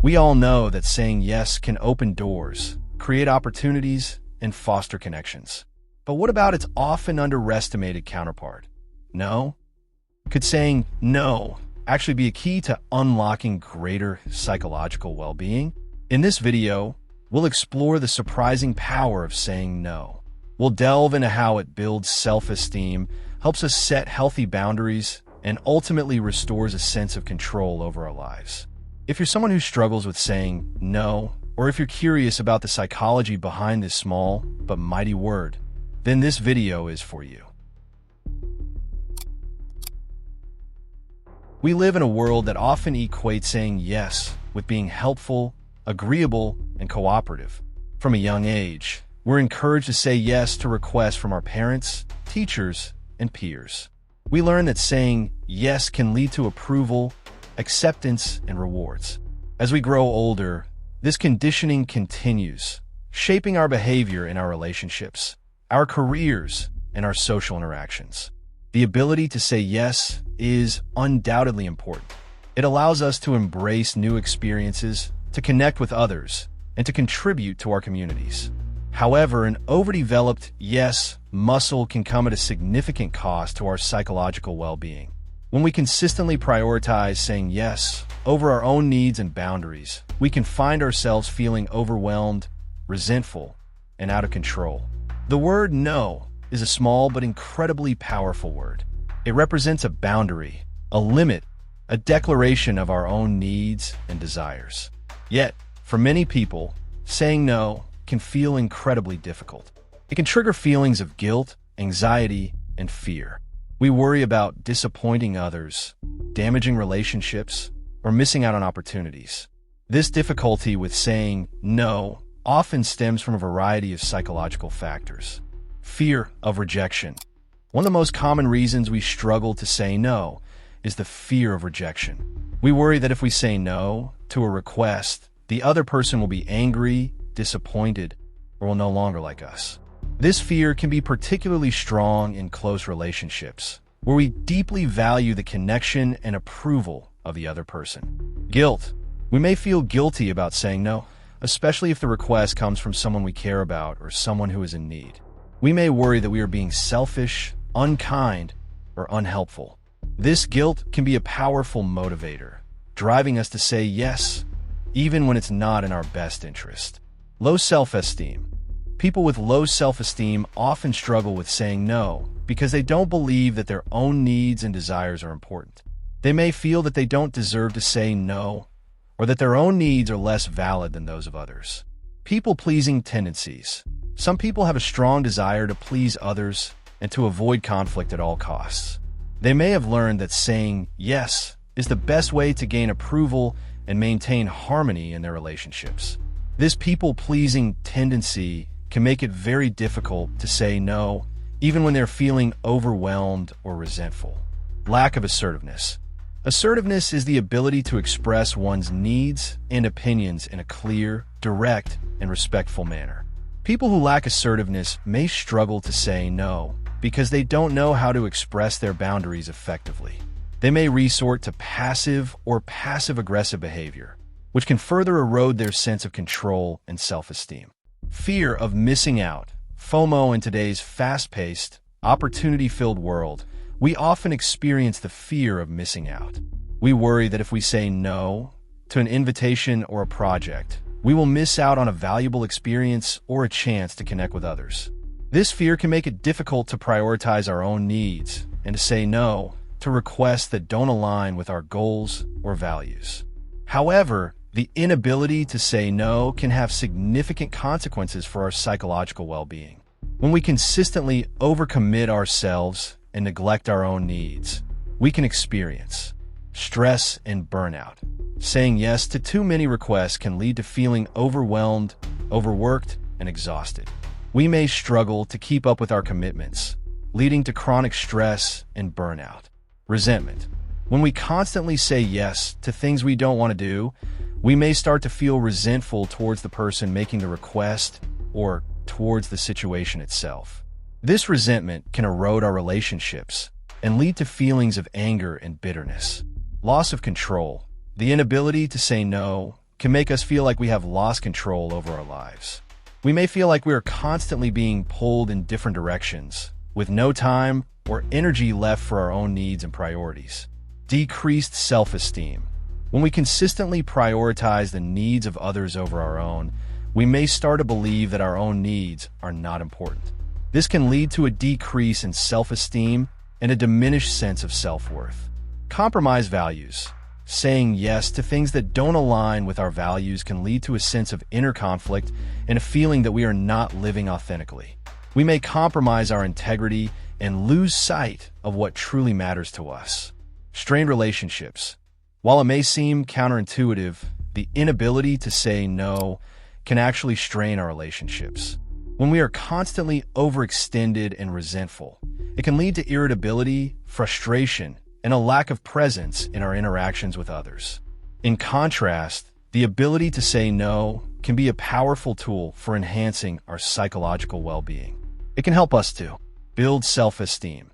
We all know that saying yes can open doors, create opportunities, and foster connections. But what about its often underestimated counterpart? No? Could saying no actually be a key to unlocking greater psychological well-being? In this video, we'll explore the surprising power of saying no. We'll delve into how it builds self-esteem, helps us set healthy boundaries, and ultimately restores a sense of control over our lives. If you're someone who struggles with saying no, or if you're curious about the psychology behind this small but mighty word, then this video is for you. We live in a world that often equates saying yes with being helpful, agreeable, and cooperative. From a young age, we're encouraged to say yes to requests from our parents, teachers, and peers. We learn that saying yes can lead to approval, acceptance, and rewards. As we grow older, this conditioning continues, shaping our behavior in our relationships, our careers, and our social interactions. The ability to say yes is undoubtedly important. It allows us to embrace new experiences, to connect with others, and to contribute to our communities. However, an overdeveloped yes muscle can come at a significant cost to our psychological well-being. When we consistently prioritize saying yes over our own needs and boundaries, we can find ourselves feeling overwhelmed, resentful, and out of control. The word no is a small but incredibly powerful word. It represents a boundary, a limit, a declaration of our own needs and desires. Yet, for many people, saying no can feel incredibly difficult. It can trigger feelings of guilt, anxiety, and fear. We worry about disappointing others, damaging relationships, or missing out on opportunities. This difficulty with saying no often stems from a variety of psychological factors. Fear of rejection. One of the most common reasons we struggle to say no is the fear of rejection. We worry that if we say no to a request, the other person will be angry, disappointed, or will no longer like us. This fear can be particularly strong in close relationships, where we deeply value the connection and approval of the other person. Guilt. We may feel guilty about saying no, especially if the request comes from someone we care about or someone who is in need. We may worry that we are being selfish, unkind, or unhelpful. This guilt can be a powerful motivator, driving us to say yes, even when it's not in our best interest. Low self-esteem. People with low self-esteem often struggle with saying no because they don't believe that their own needs and desires are important. They may feel that they don't deserve to say no, or that their own needs are less valid than those of others. People-pleasing tendencies. Some people have a strong desire to please others and to avoid conflict at all costs. They may have learned that saying yes is the best way to gain approval and maintain harmony in their relationships. This people-pleasing tendency can make it very difficult to say no, even when they're feeling overwhelmed or resentful. Lack of assertiveness. Assertiveness is the ability to express one's needs and opinions in a clear, direct, and respectful manner. People who lack assertiveness may struggle to say no because they don't know how to express their boundaries effectively. They may resort to passive or passive-aggressive behavior, which can further erode their sense of control and self-esteem. Fear of missing out. FOMO. In today's fast-paced, opportunity-filled world, we often experience the fear of missing out. We worry that if we say no to an invitation or a project, we will miss out on a valuable experience or a chance to connect with others. This fear can make it difficult to prioritize our own needs and to say no to requests that don't align with our goals or values. However, the inability to say no can have significant consequences for our psychological well-being. When we consistently overcommit ourselves and neglect our own needs, we can experience stress and burnout. Saying yes to too many requests can lead to feeling overwhelmed, overworked, and exhausted. We may struggle to keep up with our commitments, leading to chronic stress and burnout. Resentment. When we constantly say yes to things we don't want to do, we may start to feel resentful towards the person making the request or towards the situation itself. This resentment can erode our relationships and lead to feelings of anger and bitterness. Loss of control. The inability to say no can make us feel like we have lost control over our lives. We may feel like we are constantly being pulled in different directions, with no time or energy left for our own needs and priorities. Decreased self-esteem. When we consistently prioritize the needs of others over our own, we may start to believe that our own needs are not important. This can lead to a decrease in self-esteem and a diminished sense of self-worth. Compromise values. Saying yes to things that don't align with our values can lead to a sense of inner conflict and a feeling that we are not living authentically. We may compromise our integrity and lose sight of what truly matters to us. Strained relationships. While it may seem counterintuitive, the inability to say no can actually strain our relationships. When we are constantly overextended and resentful, it can lead to irritability, frustration, and a lack of presence in our interactions with others. In contrast, the ability to say no can be a powerful tool for enhancing our psychological well-being. It can help us to build self-esteem.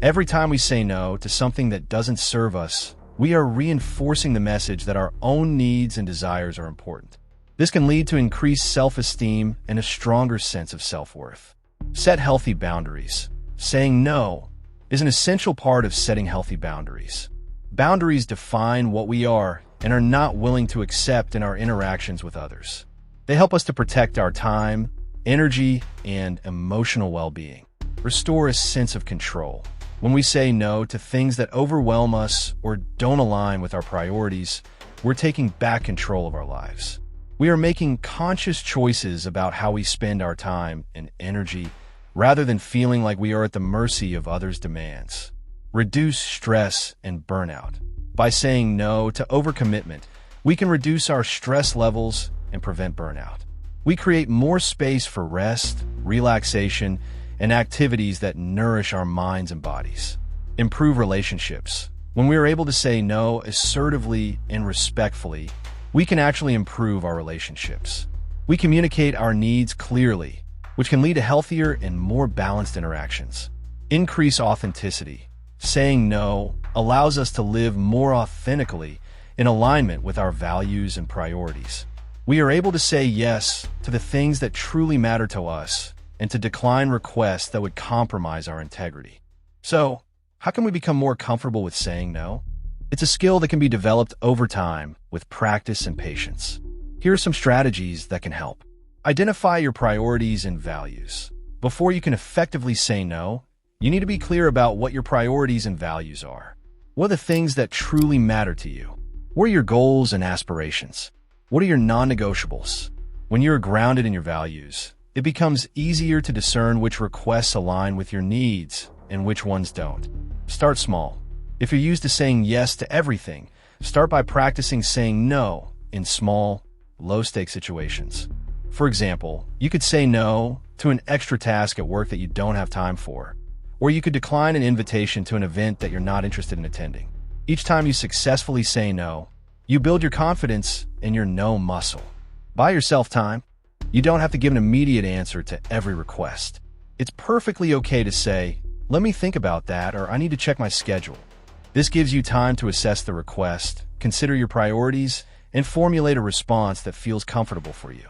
Every time we say no to something that doesn't serve us, we are reinforcing the message that our own needs and desires are important. This can lead to increased self-esteem and a stronger sense of self-worth. Set healthy boundaries. Saying no is an essential part of setting healthy boundaries. Boundaries define what we are and are not willing to accept in our interactions with others. They help us to protect our time, energy, and emotional well-being. Restore a sense of control. When we say no to things that overwhelm us or don't align with our priorities, we're taking back control of our lives. We are making conscious choices about how we spend our time and energy, rather than feeling like we are at the mercy of others' demands. Reduce stress and burnout. By saying no to overcommitment, we can reduce our stress levels and prevent burnout. We create more space for rest, relaxation, and activities that nourish our minds and bodies. Improve relationships. When we are able to say no assertively and respectfully, we can actually improve our relationships. We communicate our needs clearly, which can lead to healthier and more balanced interactions. Increase authenticity. Saying no allows us to live more authentically in alignment with our values and priorities. We are able to say yes to the things that truly matter to us and to decline requests that would compromise our integrity. So, how can we become more comfortable with saying no? It's a skill that can be developed over time with practice and patience. Here are some strategies that can help. Identify your priorities and values. Before you can effectively say no, you need to be clear about what your priorities and values are. What are the things that truly matter to you? What are your goals and aspirations? What are your non-negotiables? When you're grounded in your values, it becomes easier to discern which requests align with your needs and which ones don't. Start small. If you're used to saying yes to everything, start by practicing saying no in small, low-stakes situations. For example, you could say no to an extra task at work that you don't have time for, or you could decline an invitation to an event that you're not interested in attending. Each time you successfully say no, you build your confidence in your no muscle. Buy yourself time. You don't have to give an immediate answer to every request. It's perfectly okay to say, "Let me think about that," or "I need to check my schedule." This gives you time to assess the request, consider your priorities, and formulate a response that feels comfortable for you.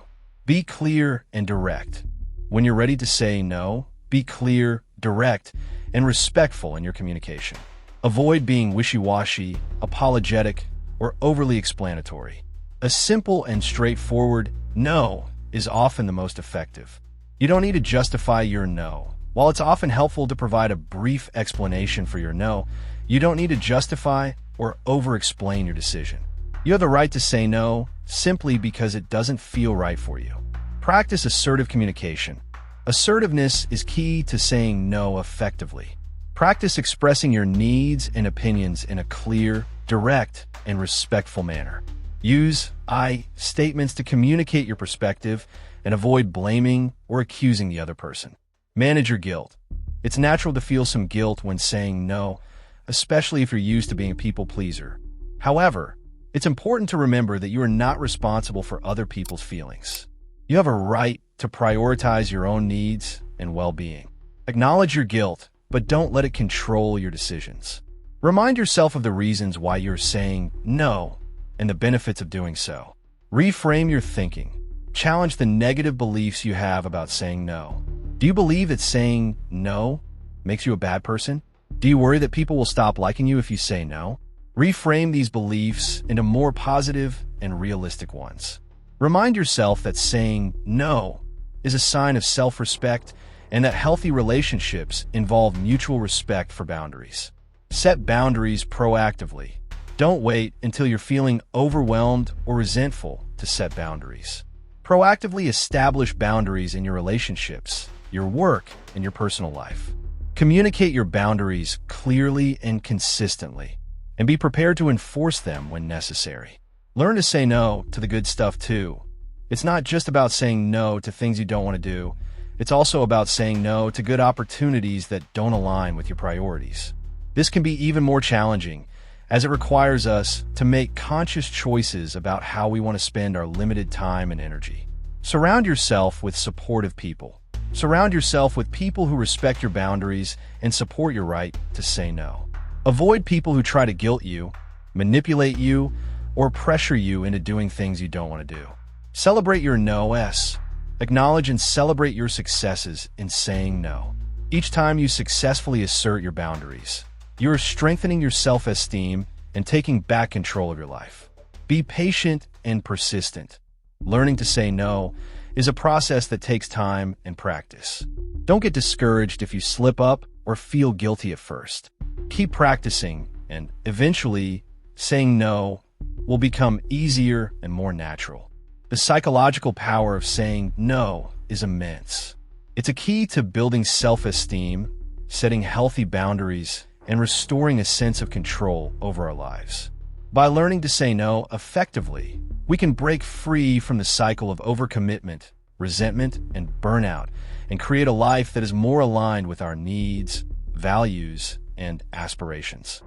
Be clear and direct. When you're ready to say no, be clear, direct, and respectful in your communication. Avoid being wishy-washy, apologetic, or overly explanatory. A simple and straightforward no is often the most effective. You don't need to justify your no. While it's often helpful to provide a brief explanation for your no, you don't need to justify or over-explain your decision. You have the right to say no simply because it doesn't feel right for you. Practice assertive communication. Assertiveness is key to saying no effectively. Practice expressing your needs and opinions in a clear, direct, and respectful manner. Use I statements to communicate your perspective and avoid blaming or accusing the other person. Manage your guilt. It's natural to feel some guilt when saying no, especially if you're used to being a people pleaser. However, it's important to remember that you are not responsible for other people's feelings. You have a right to prioritize your own needs and well-being. Acknowledge your guilt, but don't let it control your decisions. Remind yourself of the reasons why you're saying no and the benefits of doing so. Reframe your thinking. Challenge the negative beliefs you have about saying no. Do you believe that saying no makes you a bad person? Do you worry that people will stop liking you if you say no? Reframe these beliefs into more positive and realistic ones. Remind yourself that saying no is a sign of self-respect and that healthy relationships involve mutual respect for boundaries. Set boundaries proactively. Don't wait until you're feeling overwhelmed or resentful to set boundaries. Proactively establish boundaries in your relationships, your work, and your personal life. Communicate your boundaries clearly and consistently, and be prepared to enforce them when necessary. Learn to say no to the good stuff too. It's not just about saying no to things you don't want to do. It's also about saying no to good opportunities that don't align with your priorities. This can be even more challenging, as it requires us to make conscious choices about how we want to spend our limited time and energy. Surround yourself with supportive people. Surround yourself with people who respect your boundaries and support your right to say no. Avoid people who try to guilt you, manipulate you, or pressure you into doing things you don't want to do. Celebrate your no's. Acknowledge and celebrate your successes in saying no. Each time you successfully assert your boundaries, you are strengthening your self-esteem and taking back control of your life. Be patient and persistent. Learning to say no is a process that takes time and practice. Don't get discouraged if you slip up or feel guilty at first. Keep practicing, and eventually, saying no will become easier and more natural. The psychological power of saying no is immense. It's a key to building self-esteem, setting healthy boundaries, and restoring a sense of control over our lives. By learning to say no effectively, we can break free from the cycle of overcommitment, resentment, and burnout, and create a life that is more aligned with our needs, values, and aspirations.